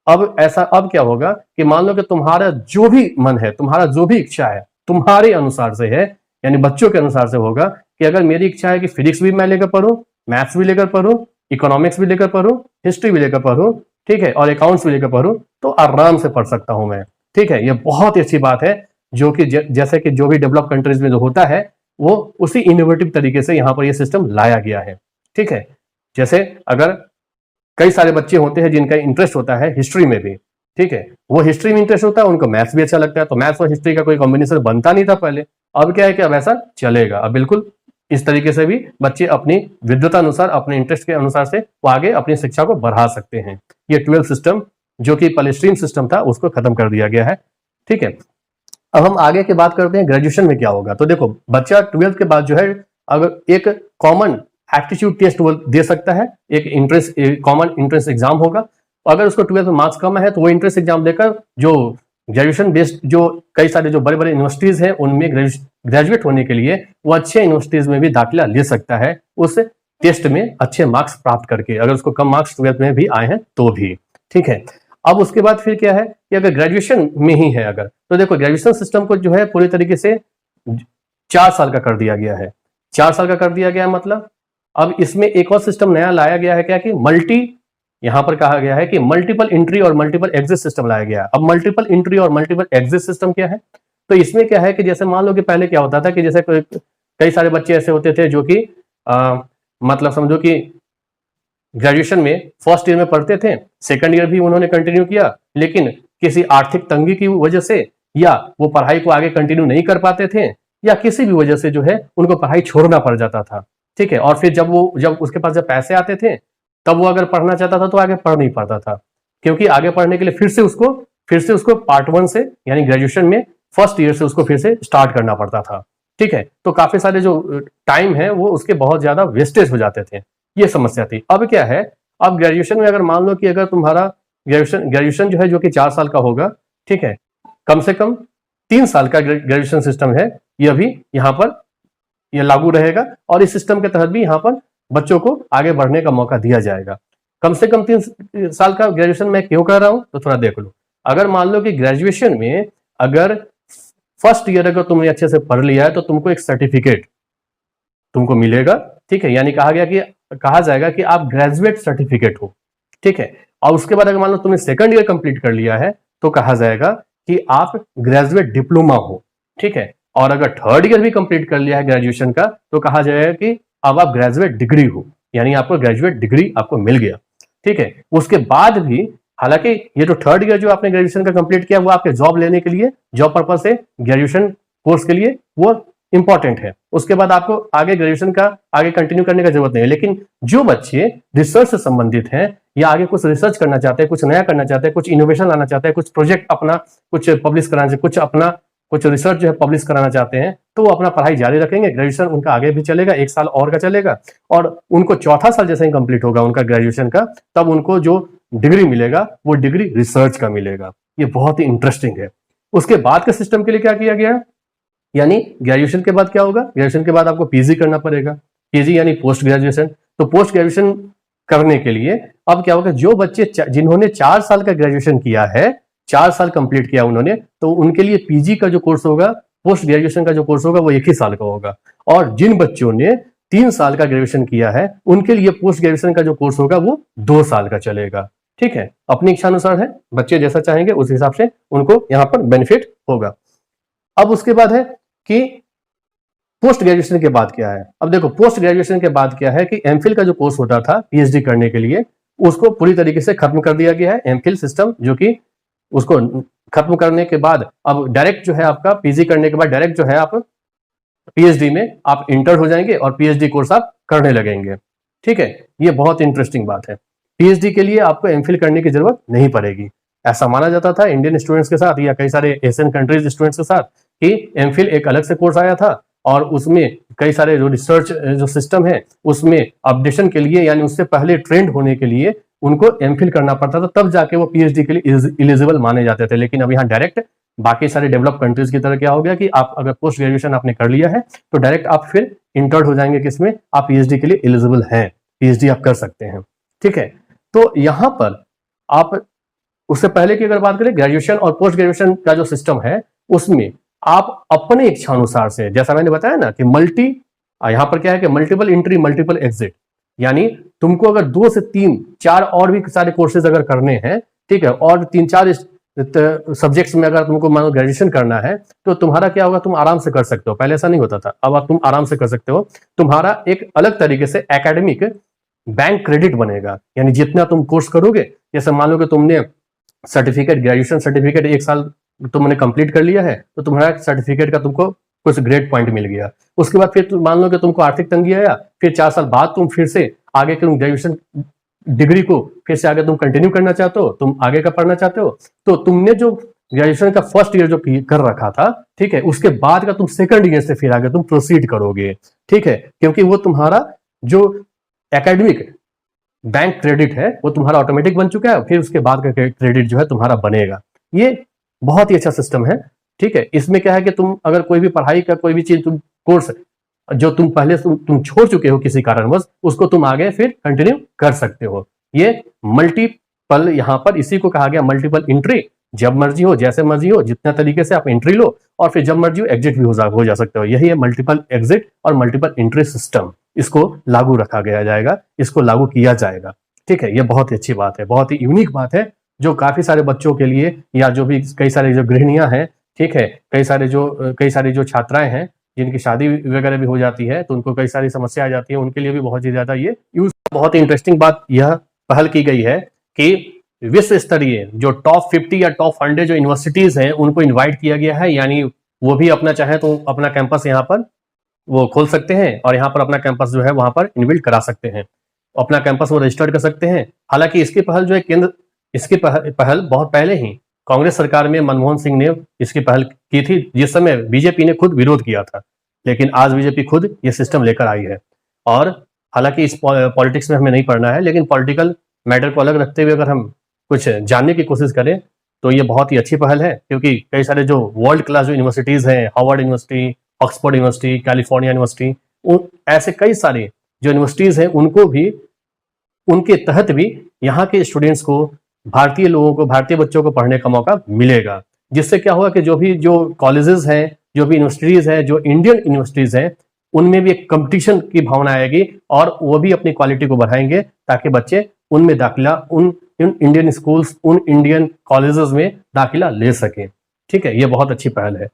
अब क्या होगा कि मान लो कि तुम्हारा जो भी मन है, तुम्हारा जो भी इच्छा है, तुम्हारे अनुसार से है, यानी बच्चों के अनुसार से होगा कि अगर मेरी इच्छा है कि फिजिक्स भी मैं लेकर पढूं, मैथ्स भी लेकर पढूं, इकोनॉमिक्स भी लेकर पढूं, हिस्ट्री भी लेकर पढूं, ठीक है, और अकाउंट्स भी लेकर पढूं, तो आराम से पढ़ सकता हूं मैं। ठीक है, ये बहुत ही अच्छी बात है, जो कि जैसे कि जो भी डेवलप कंट्रीज में जो होता है वो उसी इनोवेटिव तरीके से यहाँ पर ये सिस्टम लाया गया है। ठीक है, जैसे अगर कई सारे बच्चे होते हैं जिनका इंटरेस्ट होता है हिस्ट्री में भी, ठीक है, वो हिस्ट्री में इंटरेस्ट होता है, उनको मैथ्स भी अच्छा लगता है, तो मैथ्स और हिस्ट्री का कोई कॉम्बिनेशन बनता नहीं था पहले। अब क्या है कि अब ऐसा चलेगा, अब बिल्कुल इस तरीके से भी बच्चे अपनी विद्वता अनुसार, अपने इंटरेस्ट के अनुसार से वो आगे अपनी शिक्षा को बढ़ा सकते हैं। ये 12 सिस्टम जो कि पॉलीस्ट्रीम सिस्टम था उसको खत्म कर दिया गया है। ठीक है, अब हम आगे की बात करते हैं ग्रेजुएशन में क्या होगा। तो देखो, बच्चा 12th के बाद जो है अगर एक कॉमन एप्टीट्यूड टेस्ट वो दे सकता है, एक कॉमन इंट्रेंस एग्जाम होगा। अगर उसको 12th में मार्क्स कम है तो वो इंट्रेंस एग्जाम देकर जो ग्रेजुएशन बेस्ड जो कई सारे जो बड़े बड़े यूनिवर्सिटीज हैं उनमें ग्रेजुएट होने के लिए वो अच्छे यूनिवर्सिटीज में भी दाखिला ले सकता है, उस टेस्ट में अच्छे मार्क्स प्राप्त करके, अगर उसको कम मार्क्स 12th में भी आए हैं तो भी। ठीक है, अब उसके बाद फिर क्या है कि अगर ग्रेजुएशन में ही है अगर, तो देखो ग्रेजुएशन सिस्टम को जो है पूरी तरीके से 4 साल का कर दिया गया है। 4 साल का कर दिया गया है, मतलब अब इसमें एक और सिस्टम नया लाया गया है, क्या कि यहां पर कहा गया है कि मल्टीपल एंट्री और मल्टीपल एग्जिट सिस्टम लाया गया है। अब मल्टीपल एंट्री और मल्टीपल एग्जिट सिस्टम क्या है, तो इसमें क्या है कि जैसे मान लो कि पहले क्या होता था कि जैसे कई सारे बच्चे ऐसे होते थे जो कि मतलब समझो कि ग्रेजुएशन में फर्स्ट ईयर में पढ़ते थे, सेकंड ईयर भी उन्होंने कंटिन्यू किया, लेकिन किसी आर्थिक तंगी की वजह से या वो पढ़ाई को आगे कंटिन्यू नहीं कर पाते थे, या किसी भी वजह से जो है उनको पढ़ाई छोड़ना पड़ जाता था। ठीक है, और फिर जब उसके पास जब पैसे आते थे तब वो अगर पढ़ना चाहता था तो आगे पढ़ नहीं पाता था, क्योंकि आगे पढ़ने के लिए फिर से उसको पार्ट 1 से, यानी ग्रेजुएशन में फर्स्ट ईयर से उसको फिर से स्टार्ट करना पड़ता था। ठीक है, तो काफी सारे जो टाइम है वो उसके बहुत ज्यादा वेस्टेज हो जाते थे, ये समस्या थी। अब क्या है, अब ग्रेजुएशन में अगर मान लो कि अगर तुम्हारा ग्रेजुएशन जो है जो कि 4 साल का होगा, ठीक है, कम से कम 3 साल का ग्रेजुएशन सिस्टम है, यह भी यहाँ पर यह लागू रहेगा, और इस सिस्टम के तहत भी यहाँ पर बच्चों को आगे बढ़ने का मौका दिया जाएगा। कम से कम 3 साल का ग्रेजुएशन मैं क्यों कर रहा हूं, तो थोड़ा देख लो। अगर मान लो कि ग्रेजुएशन में अगर फर्स्ट ईयर अगर तुमने अच्छे से पढ़ लिया है तो तुमको एक सर्टिफिकेट तुमको मिलेगा। ठीक है, यानी कहा जाएगा कि आप ग्रेजुएट सर्टिफिकेट हो। ठीक है, और उसके बाद अगर मान लो तुमने सेकंड ईयर कंप्लीट कर लिया है तो कहा जाएगा कि आप ग्रेजुएट डिप्लोमा हो। ठीक है, और अगर थर्ड ईयर भी कंप्लीट कर लिया है ग्रेजुएशन का तो कहा जाएगा कि अब आप ग्रेजुएट डिग्री हो, यानी आपको ग्रेजुएट डिग्री आपको मिल गया। ठीक है, उसके बाद भी हालांकि ये जो थर्ड ईयर जो आपने ग्रेजुएशन का कंप्लीट किया वो आपके जॉब लेने के लिए, जॉब पर्पज से ग्रेजुएशन कोर्स के लिए वो इंपॉर्टेंट है। उसके बाद आपको आगे ग्रेजुएशन का आगे कंटिन्यू करने की जरूरत नहीं है। लेकिन जो बच्चे रिसर्च से संबंधित हैं या आगे कुछ रिसर्च करना चाहते हैं, कुछ नया करना चाहते हैं, कुछ इनोवेशन लाना चाहते हैं, कुछ प्रोजेक्ट अपना कुछ पब्लिश कराना, कुछ रिसर्च जो है पब्लिश कराना चाहते हैं, तो वो अपना पढ़ाई जारी रखेंगे। ग्रेजुएशन उनका आगे भी चलेगा, 1 साल और का चलेगा, और उनको चौथा साल जैसे ही कंप्लीट होगा उनका ग्रेजुएशन का, तब उनको जो डिग्री मिलेगा वो डिग्री रिसर्च का मिलेगा। ये बहुत ही इंटरेस्टिंग है। उसके बाद के सिस्टम के लिए क्या किया गया है, यानी ग्रेजुएशन के बाद क्या होगा, ग्रेजुएशन के बाद आपको पीजी करना पड़ेगा। पीजी यानी पोस्ट ग्रेजुएशन। तो पोस्ट ग्रेजुएशन करने के लिए अब क्या होगा, जो बच्चे जिन्होंने 4 साल का ग्रेजुएशन किया है, 4 साल कंप्लीट किया उन्होंने, तो उनके लिए पीजी का जो कोर्स होगा, पोस्ट ग्रेजुएशन का जो कोर्स होगा वो 1 ही साल का होगा। और जिन बच्चों ने 3 साल का ग्रेजुएशन किया है उनके लिए पोस्ट ग्रेजुएशन का जो कोर्स होगा वो 2 साल का चलेगा। ठीक है, अपनी इच्छा अनुसार है, बच्चे जैसा चाहेंगे उस हिसाब से उनको यहाँ पर बेनिफिट होगा। अब उसके बाद है कि पोस्ट ग्रेजुएशन के बाद क्या है। अब देखो, पोस्ट ग्रेजुएशन के बाद क्या है कि एमफिल का जो कोर्स होता था पीएचडी करने के लिए, उसको पूरी तरीके से खत्म कर दिया गया है। एमफिल सिस्टम जो कि उसको खत्म करने के बाद अब डायरेक्ट जो है आपका पीजी करने के बाद डायरेक्ट जो है आप पीएचडी में आप इंटर हो जाएंगे और पीएचडी कोर्स आप करने लगेंगे। ठीक है, ये बहुत इंटरेस्टिंग बात है। पीएचडी के लिए आपको एमफिल करने की जरूरत नहीं पड़ेगी। ऐसा माना जाता था इंडियन स्टूडेंट्स के साथ या कई सारे एशियन कंट्रीज स्टूडेंट्स के साथ कि एमफिल एक अलग से कोर्स आया था और उसमें कई सारे जो रिसर्च जो सिस्टम है उसमें अपडेशन के लिए यानी उससे पहले ट्रेंड होने के लिए उनको एमफिल करना पड़ता था, तब जाके वो पीएचडी के लिए एलिजिबल माने जाते थे। लेकिन अब यहाँ डायरेक्ट बाकी सारे डेवलप कंट्रीज की तरह क्या हो गया कि आप अगर पोस्ट ग्रेजुएशन आपने कर लिया है तो डायरेक्ट आप फिर इंटर्ड हो जाएंगे किसमें, आप पीएचडी के लिए एलिजिबल हैं, पीएचडी आप कर सकते हैं। ठीक है, तो यहां पर आप उससे पहले की अगर बात करें ग्रेजुएशन और पोस्ट ग्रेजुएशन का जो सिस्टम है उसमें आप अपने इच्छानुसार से, जैसा मैंने बताया ना कि यहाँ पर क्या है कि मल्टीपल एंट्री मल्टीपल एग्जिट, यानी तुमको अगर 2 से 3 4 और भी सारे कोर्सेज अगर करने हैं, ठीक है, और 3-4 सब्जेक्ट्स में अगर तुमको मान लो ग्रेजुएशन करना है तो तुम्हारा क्या होगा, तुम आराम से कर सकते हो। पहले ऐसा नहीं होता था, अब आप तुम आराम से कर सकते हो। तुम्हारा एक अलग तरीके से एकेडमिक बैंक क्रेडिट बनेगा, यानी जितना तुम कोर्स करोगे, जैसे मान लो कि तुमने सर्टिफिकेट ग्रेजुएशन सर्टिफिकेट 1 साल तुमने कंप्लीट कर लिया है तो तुम्हारा सर्टिफिकेट का तुमको कुछ ग्रेड पॉइंट मिल गया। उसके बाद फिर मान लो कि तुमको आर्थिक तंगी आया, फिर 4 साल बाद तुम फिर से आगे तुम ग्रेजुएशन डिग्री को फिर से आगे तुम कंटिन्यू करना चाहते हो, तुम आगे का पढ़ना चाहते हो, तो तुमने जो ग्रेजुएशन का फर्स्ट ईयर जो कर रखा था, ठीक है, उसके बाद का तुम सेकंड ईयर से फिर आगे तुम प्रोसीड करोगे। ठीक है, क्योंकि वो तुम्हारा जो एकेडमिक बैंक क्रेडिट है वो तुम्हारा ऑटोमेटिक बन चुका है, फिर उसके बाद का क्रेडिट जो है तुम्हारा बनेगा। ये बहुत ही अच्छा सिस्टम है। ठीक है, इसमें क्या है कि तुम अगर कोई भी पढ़ाई का कोई भी चीज तुम कोर्स जो तुम पहले तुम छोड़ चुके हो किसी कारणवश, उसको तुम आगे फिर कंटिन्यू कर सकते हो। ये मल्टीपल, यहाँ पर इसी को कहा गया मल्टीपल एंट्री। जब मर्जी हो, जैसे मर्जी हो, जितना तरीके से आप एंट्री लो और फिर जब मर्जी हो एग्जिट भी हो जा सकते हो। यही है मल्टीपल एग्जिट और मल्टीपल एंट्री सिस्टम। इसको लागू रखा गया जाएगा, इसको लागू किया जाएगा। ठीक है, ये बहुत ही अच्छी बात है, बहुत ही यूनिक बात है, जो काफी सारे बच्चों के लिए या जो भी कई सारे जो गृहिणियां हैं, ठीक है, कई सारी जो छात्राएं हैं जिनकी शादी वगैरह भी हो जाती है तो उनको कई सारी समस्या आ जाती है, उनके लिए भी बहुत ही ज्यादा ये यूज। बहुत ही इंटरेस्टिंग बात यह पहल की गई है कि विश्व स्तरीय जो टॉप 50 या टॉप 100 जो यूनिवर्सिटीज हैं उनको इन्वाइट किया गया है, यानी वो भी अपना चाहे तो अपना कैंपस यहाँ पर वो खोल सकते हैं और यहाँ पर अपना कैंपस जो है वहां पर इनबिल्ड करा सकते हैं, अपना कैंपस वो रजिस्टर्ड कर सकते हैं। हालांकि इसकी पहल जो है केंद्र, इसकी पहल बहुत पहले ही कांग्रेस सरकार में मनमोहन सिंह ने इसकी पहल की थी, जिस समय बीजेपी ने खुद विरोध किया था, लेकिन आज बीजेपी खुद ये सिस्टम लेकर आई है। और हालांकि इस पॉलिटिक्स में हमें नहीं पढ़ना है, लेकिन पॉलिटिकल मैटर को अलग रखते हुए अगर हम कुछ जानने की कोशिश करें तो ये बहुत ही अच्छी पहल है, क्योंकि कई सारे जो वर्ल्ड क्लास जो यूनिवर्सिटीज हैं, Harvard university, Oxford university, California university, ऐसे कई सारे जो यूनिवर्सिटीज हैं उनको भी, उनके तहत भी यहाँ के स्टूडेंट्स को, भारतीय लोगों को, भारतीय बच्चों को पढ़ने का मौका मिलेगा। जिससे क्या होगा कि जो कॉलेजेस हैं, जो भी यूनिवर्सिटीज हैं, जो इंडियन यूनिवर्सिटीज हैं, उनमें भी एक कंपटीशन की भावना आएगी और वो भी अपनी क्वालिटी को बढ़ाएंगे ताकि बच्चे उनमें दाखिला, उन इंडियन स्कूल्स, उन इंडियन कॉलेजेस में दाखिला ले सकें। ठीक है, ये बहुत अच्छी पहल है।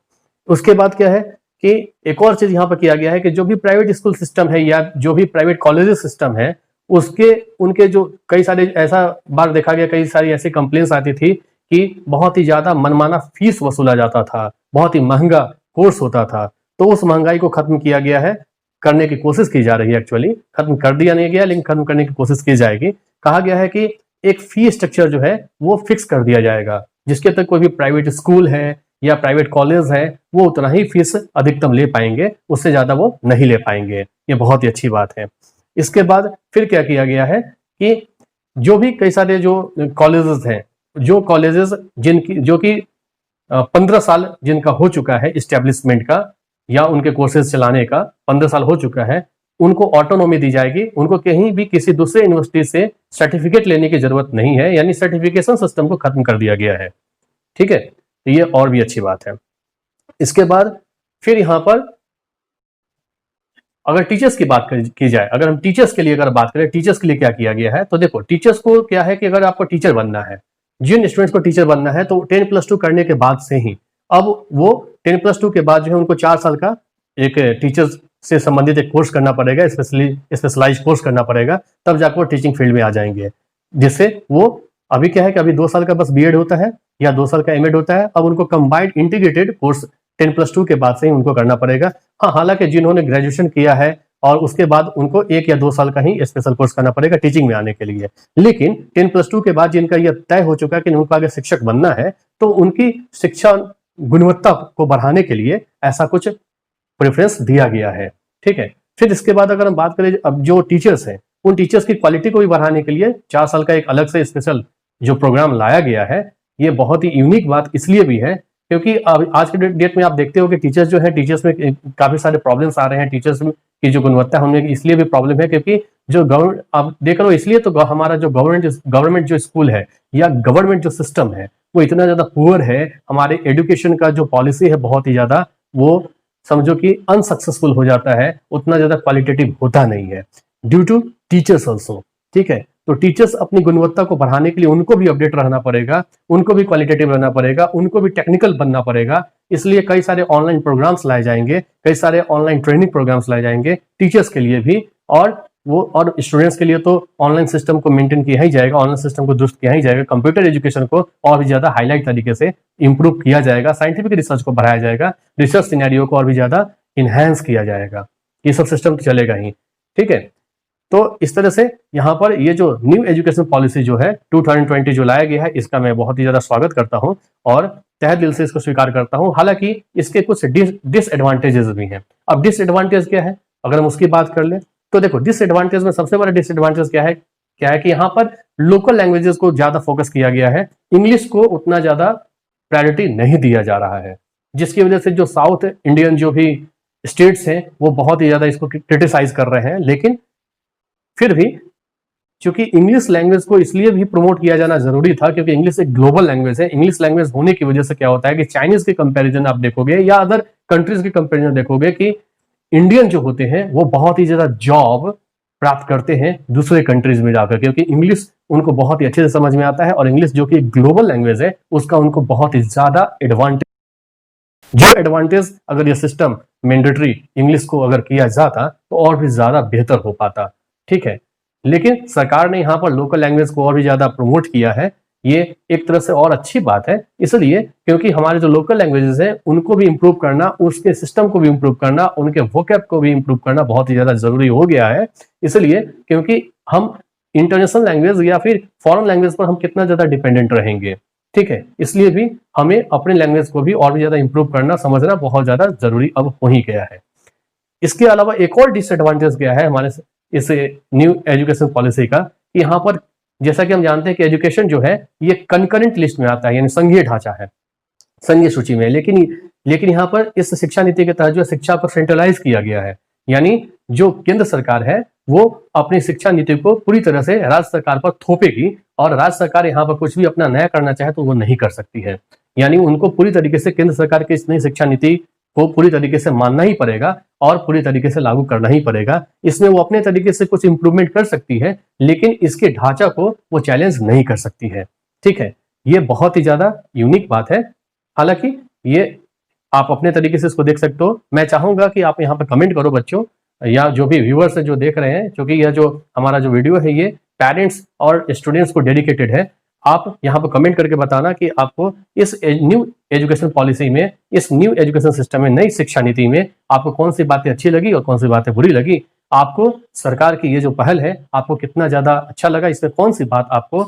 उसके बाद क्या है कि एक और चीज यहाँ पर किया गया है कि जो भी प्राइवेट स्कूल सिस्टम है या जो भी प्राइवेट कॉलेजेस सिस्टम है, उनके जो कई सारे, ऐसा बार देखा गया, कई सारी ऐसी कंप्लेंट्स आती थी कि बहुत ही ज्यादा मनमाना फीस वसूला जाता था, बहुत ही महंगा कोर्स होता था। तो उस महंगाई को खत्म किया गया है, करने की कोशिश की जा रही है। एक्चुअली खत्म कर दिया नहीं गया, लेकिन खत्म करने की कोशिश की जाएगी। कहा गया है कि एक फी स्ट्रक्चर जो है वो फिक्स कर दिया जाएगा, जिसके तक कोई भी प्राइवेट स्कूल है या प्राइवेट कॉलेज है वो उतना ही फीस अधिकतम ले पाएंगे, उससे ज्यादा वो नहीं ले पाएंगे। ये बहुत ही अच्छी बात है। इसके बाद फिर क्या किया गया है कि जो भी कई सारे जो कॉलेजेस हैं, जो कॉलेजेस जो कि 15 साल जिनका हो चुका है इस्टेब्लिशमेंट का या उनके कोर्सेज चलाने का 15 साल हो चुका है, उनको ऑटोनॉमी दी जाएगी। उनको कहीं भी किसी दूसरे यूनिवर्सिटी से सर्टिफिकेट लेने की जरूरत नहीं है, यानी सर्टिफिकेशन सिस्टम को खत्म कर दिया गया है। ठीक है, तो ये और भी अच्छी बात है। इसके बाद फिर यहाँ पर अगर टीचर्स की बात की जाए, अगर हम टीचर्स के लिए अगर बात करें, टीचर्स के लिए क्या किया गया है, तो देखो टीचर्स को क्या है कि अगर आपको टीचर बनना है, जिन स्टूडेंट्स को टीचर बनना है तो 10+2 करने के बाद से ही अब वो 10+2 के बाद जो है उनको 4 साल का एक टीचर्स से संबंधित एक कोर्स करना पड़ेगा, स्पेशलाइज कोर्स करना पड़ेगा, तब जाकर वो टीचिंग फील्ड में आ जाएंगे। जिससे वो अभी क्या है कि अभी 2 साल का बस बीएड होता है या 2 साल का एमएड होता है, अब उनको कंबाइंड इंटीग्रेटेड कोर्स 10+2 के बाद से ही उनको करना पड़ेगा। हाँ, हालांकि जिन्होंने ग्रेजुएशन किया है और उसके बाद उनको 1 या 2 साल का ही स्पेशल कोर्स करना पड़ेगा टीचिंग में आने के लिए। लेकिन 10+2 के बाद जिनका यह तय हो चुका है कि उनको आगे शिक्षक बनना है, तो उनकी शिक्षा गुणवत्ता को बढ़ाने के लिए ऐसा कुछ प्रेफरेंस दिया गया है। ठीक है, फिर इसके बाद अगर हम बात करें अब जो टीचर्स हैं, उन टीचर्स की क्वालिटी को भी बढ़ाने के लिए 4 साल का एक अलग से स्पेशल जो प्रोग्राम लाया गया है, ये बहुत ही यूनिक बात इसलिए भी है क्योंकि आज के डेट में आप देखते हो कि टीचर्स जो है, टीचर्स में काफी सारे प्रॉब्लम्स आ रहे हैं, टीचर्स की जो गुणवत्ता होने की इसलिए भी प्रॉब्लम है क्योंकि जो गवर्नमेंट आप देख रहे हो, इसलिए तो हमारा जो गवर्नमेंट जो स्कूल है या गवर्नमेंट जो सिस्टम है वो इतना ज्यादा पुअर है, हमारे एजुकेशन का जो पॉलिसी है बहुत ही ज्यादा वो समझो कि अनसक्सेसफुल हो जाता है, उतना ज्यादा क्वालिटेटिव होता नहीं है ड्यू टू टीचर्स ऑल्सो। ठीक है, तो टीचर्स अपनी गुणवत्ता को बढ़ाने के लिए उनको भी अपडेट रहना पड़ेगा, उनको भी क्वालिटेटिव रहना पड़ेगा, उनको भी टेक्निकल बनना पड़ेगा। इसलिए कई सारे ऑनलाइन प्रोग्राम्स लाए जाएंगे, कई सारे ऑनलाइन ट्रेनिंग प्रोग्राम्स लाए जाएंगे टीचर्स के लिए भी, और स्टूडेंट्स के लिए तो ऑनलाइन सिस्टम को मेंटेन किया ही जाएगा, ऑनलाइन सिस्टम को दुरुस्त किया ही जाएगा, कंप्यूटर एजुकेशन को और भी ज्यादा हाईलाइट तरीके से इंप्रूव किया जाएगा, साइंटिफिक रिसर्च को बढ़ाया जाएगा, रिसर्च सिनेरियो को और भी ज्यादा इनहेंस किया जाएगा। ये सब सिस्टम तो चलेगा ही। ठीक है, तो इस तरह से यहाँ पर ये जो न्यू एजुकेशन पॉलिसी जो है 2020 जो लाया गया है, इसका मैं बहुत ही ज्यादा स्वागत करता हूँ और तहे दिल से इसको स्वीकार करता हूँ। हालांकि इसके कुछ डिसएडवांटेजेस भी हैं। अब डिसएडवांटेज क्या है अगर हम उसकी बात कर ले तो देखो, डिसएडवांटेज में सबसे बड़ा डिसएडवांटेज क्या है कि यहाँ पर लोकल लैंग्वेजेस को ज्यादा फोकस किया गया है, इंग्लिश को उतना ज्यादा प्रायोरिटी नहीं दिया जा रहा है, जिसकी वजह से जो साउथ इंडियन जो भी स्टेट्स हैं वो बहुत ही ज्यादा इसको क्रिटिसाइज कर रहे हैं। लेकिन फिर भी क्योंकि इंग्लिश लैंग्वेज को इसलिए भी प्रमोट किया जाना जरूरी था क्योंकि इंग्लिश एक ग्लोबल लैंग्वेज है। इंग्लिश लैंग्वेज होने की वजह से क्या होता है कि चाइनीज के कंपैरिजन आप देखोगे या अदर कंट्रीज के कंपैरिजन देखोगे कि इंडियन जो होते हैं वो बहुत ही ज्यादा जॉब प्राप्त करते हैं दूसरे कंट्रीज में जाकर, क्योंकि इंग्लिश उनको बहुत ही अच्छे से समझ में आता है और इंग्लिश जो कि ग्लोबल लैंग्वेज है उसका उनको बहुत ही ज्यादा एडवांटेज, जो एडवांटेज अगर ये सिस्टम मैंडेटरी इंग्लिश को अगर किया जाता तो और भी ज्यादा बेहतर हो पाता। ठीक है, लेकिन सरकार ने यहाँ पर लोकल लैंग्वेज को और भी ज्यादा प्रमोट किया है, ये एक तरह से और अच्छी बात है, इसलिए क्योंकि हमारे जो लोकल लैंग्वेजेस हैं उनको भी इंप्रूव करना, उसके सिस्टम को भी इंप्रूव करना, उनके वोकैब को भी इंप्रूव करना बहुत ही ज्यादा जरूरी हो गया है। इसलिए क्योंकि हम इंटरनेशनल लैंग्वेज या फिर फॉरेन लैंग्वेज पर हम कितना ज्यादा डिपेंडेंट रहेंगे। ठीक है, इसलिए भी हमें अपने लैंग्वेज को भी और भी ज्यादा इंप्रूव करना, समझना बहुत ज्यादा जरूरी अब हो ही गया है। इसके अलावा एक और डिसएडवांटेज क्या है हमारे इस न्यू एजुकेशन पॉलिसी का, कि यहाँ पर जैसा कि हम जानते हैं कि एजुकेशन जो है ये कंकरेंट लिस्ट में आता है, यानी संघीय ढांचा है, संघीय सूची में। लेकिन यहाँ पर इस शिक्षा नीति के तहत जो शिक्षा को सेंट्रलाइज किया गया है, यानी जो केंद्र सरकार है वो अपनी शिक्षा नीति को पूरी तरह से राज्य सरकार पर थोपेगी और राज्य सरकार यहाँ पर कुछ भी अपना नया करना चाहे तो वो नहीं कर सकती है। यानी उनको पूरी तरीके से केंद्र सरकार की इस नई शिक्षा नीति को पूरी तरीके से मानना ही पड़ेगा और पूरी तरीके से लागू करना ही पड़ेगा। इसमें वो अपने तरीके से कुछ इंप्रूवमेंट कर सकती है लेकिन इसके ढांचा को वो चैलेंज नहीं कर सकती है। ठीक है, ये बहुत ही ज्यादा यूनिक बात है। हालांकि ये आप अपने तरीके से इसको देख सकते हो। मैं चाहूंगा कि आप यहाँ पर कमेंट करो बच्चों, या जो भी व्यूअर्स है जो देख रहे हैं, क्योंकि यह जो हमारा जो वीडियो है ये पेरेंट्स और स्टूडेंट्स को डेडिकेटेड है। आप यहाँ पर कमेंट करके बताना कि आपको इस न्यू एजुकेशन पॉलिसी में, इस न्यू एजुकेशन सिस्टम में, नई शिक्षा नीति में आपको कौन सी बातें अच्छी लगी और कौन सी बातें बुरी लगी। आपको सरकार की ये जो पहल है आपको कितना ज्यादा अच्छा लगा, इसमें कौन सी बात आपको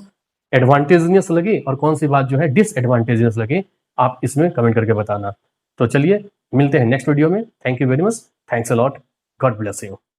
एडवांटेजियस लगी और कौन सी बात जो है डिसएडवांटेजियस लगी, आप इसमें कमेंट करके बताना। तो चलिए मिलते हैं नेक्स्ट वीडियो में। Thank you very much, thanks a lot, God bless you.